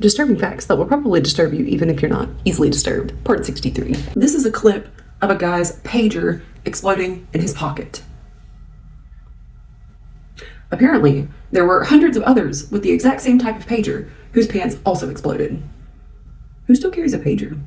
Disturbing facts that will probably disturb you even if you're not easily disturbed. Part 63. This is a clip of a guy's pager exploding in his pocket. Apparently, there were hundreds of others with the exact same type of pager whose pants also exploded. Who still carries a pager?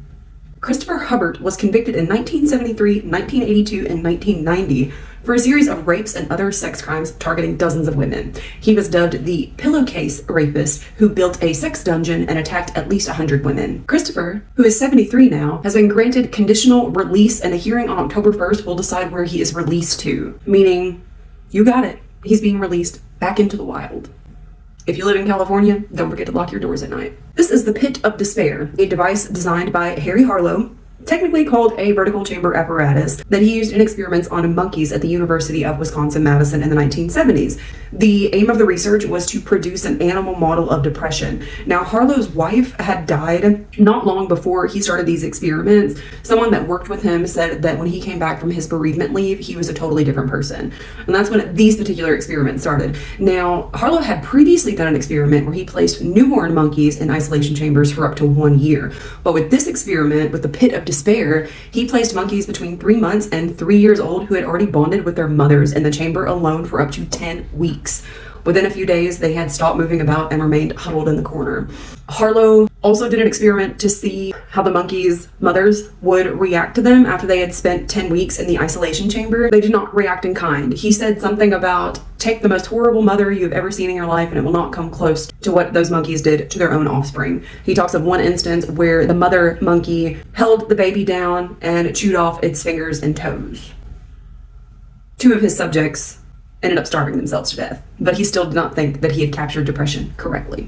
Christopher Hubbard was convicted in 1973, 1982, and 1990 for a series of rapes and other sex crimes targeting dozens of women. He was dubbed the pillowcase rapist who built a sex dungeon and attacked at least 100 women. Christopher, who is 73 now, has been granted conditional release, and a hearing on October 1st will decide where he is released to. Meaning, you got it. He's being released back into the wild. If you live in California, don't forget to lock your doors at night. This is the Pit of Despair, a device designed by Harry Harlow, technically called a vertical chamber apparatus that he used in experiments on monkeys at the University of Wisconsin-Madison in the 1970s. The aim of the research was to produce an animal model of depression. Now, Harlow's wife had died not long before he started these experiments. Someone that worked with him said that when he came back from his bereavement leave, he was a totally different person. And that's when these particular experiments started. Now, Harlow had previously done an experiment where he placed newborn monkeys in isolation chambers for up to 1 year. But with this experiment, with the Pit of Despair, he placed monkeys between 3 months and 3 years old who had already bonded with their mothers in the chamber alone for up to 10 weeks. Within a few days, they had stopped moving about and remained huddled in the corner. Harlow also did an experiment to see how the monkeys' mothers would react to them after they had spent 10 weeks in the isolation chamber. They did not react in kind. He said something about, take the most horrible mother you've ever seen in your life and it will not come close to what those monkeys did to their own offspring. He talks of one instance where the mother monkey held the baby down and chewed off its fingers and toes. 2 of his subjects ended up starving themselves to death, but he still did not think that he had captured depression correctly.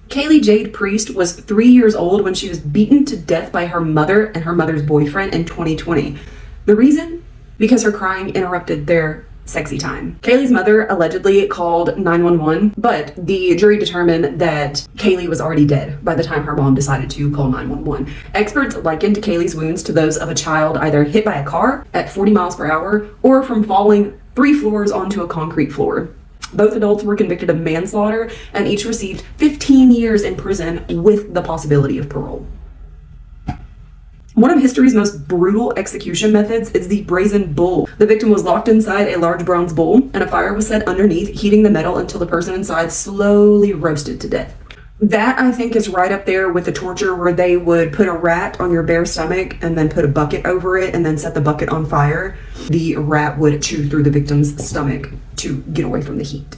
Kaylee Jade Priest was 3 years old when she was beaten to death by her mother and her mother's boyfriend in 2020. The reason? Because her crying interrupted their sexy time. Kaylee's mother allegedly called 911, but the jury determined that Kaylee was already dead by the time her mom decided to call 911. Experts likened Kaylee's wounds to those of a child either hit by a car at 40 miles per hour or from falling 3 floors onto a concrete floor. Both adults were convicted of manslaughter and each received 15 years in prison with the possibility of parole. One of history's most brutal execution methods is the Brazen Bow. The victim was locked inside a large bronze bowl and a fire was set underneath, heating the metal until the person inside slowly roasted to death. That, I think, is right up there with the torture where they would put a rat on your bare stomach and then put a bucket over it and then set the bucket on fire. The rat would chew through the victim's stomach to get away from the heat.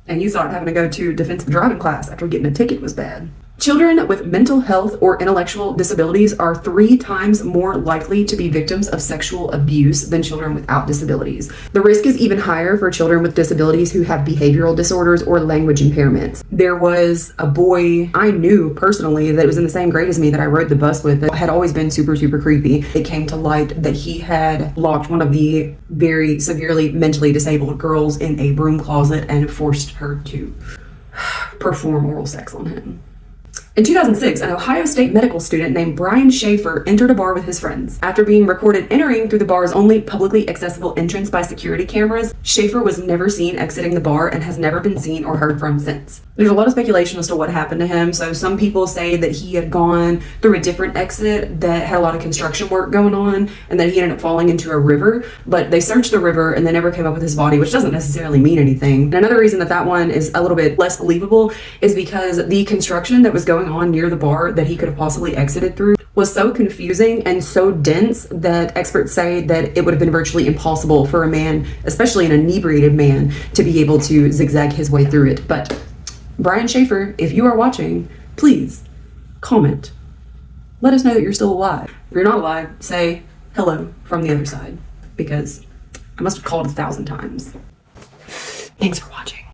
And you thought having to go to defensive driving class after getting a ticket was bad. Children with mental health or intellectual disabilities are 3 times more likely to be victims of sexual abuse than children without disabilities. The risk is even higher for children with disabilities who have behavioral disorders or language impairments. There was a boy I knew personally that was in the same grade as me that I rode the bus with that had always been super, super creepy. It came to light that he had locked one of the very severely mentally disabled girls in a broom closet and forced her to perform oral sex on him. In 2006, an Ohio State medical student named Brian Schaefer entered a bar with his friends. After being recorded entering through the bar's only publicly accessible entrance by security cameras, Schaefer was never seen exiting the bar and has never been seen or heard from since. There's a lot of speculation as to what happened to him. So some people say that he had gone through a different exit that had a lot of construction work going on and that he ended up falling into a river, but they searched the river and they never came up with his body, which doesn't necessarily mean anything. And another reason that that one is a little bit less believable is because the construction that was going on near the bar that he could have possibly exited through was so confusing and so dense that experts say that it would have been virtually impossible for a man, especially an inebriated man, to be able to zigzag his way through it. But Brian Schaefer, if you are watching, please comment. Let us know that you're still alive. If you're not alive, say hello from the other side, because I must have called 1,000 times. Thanks for watching.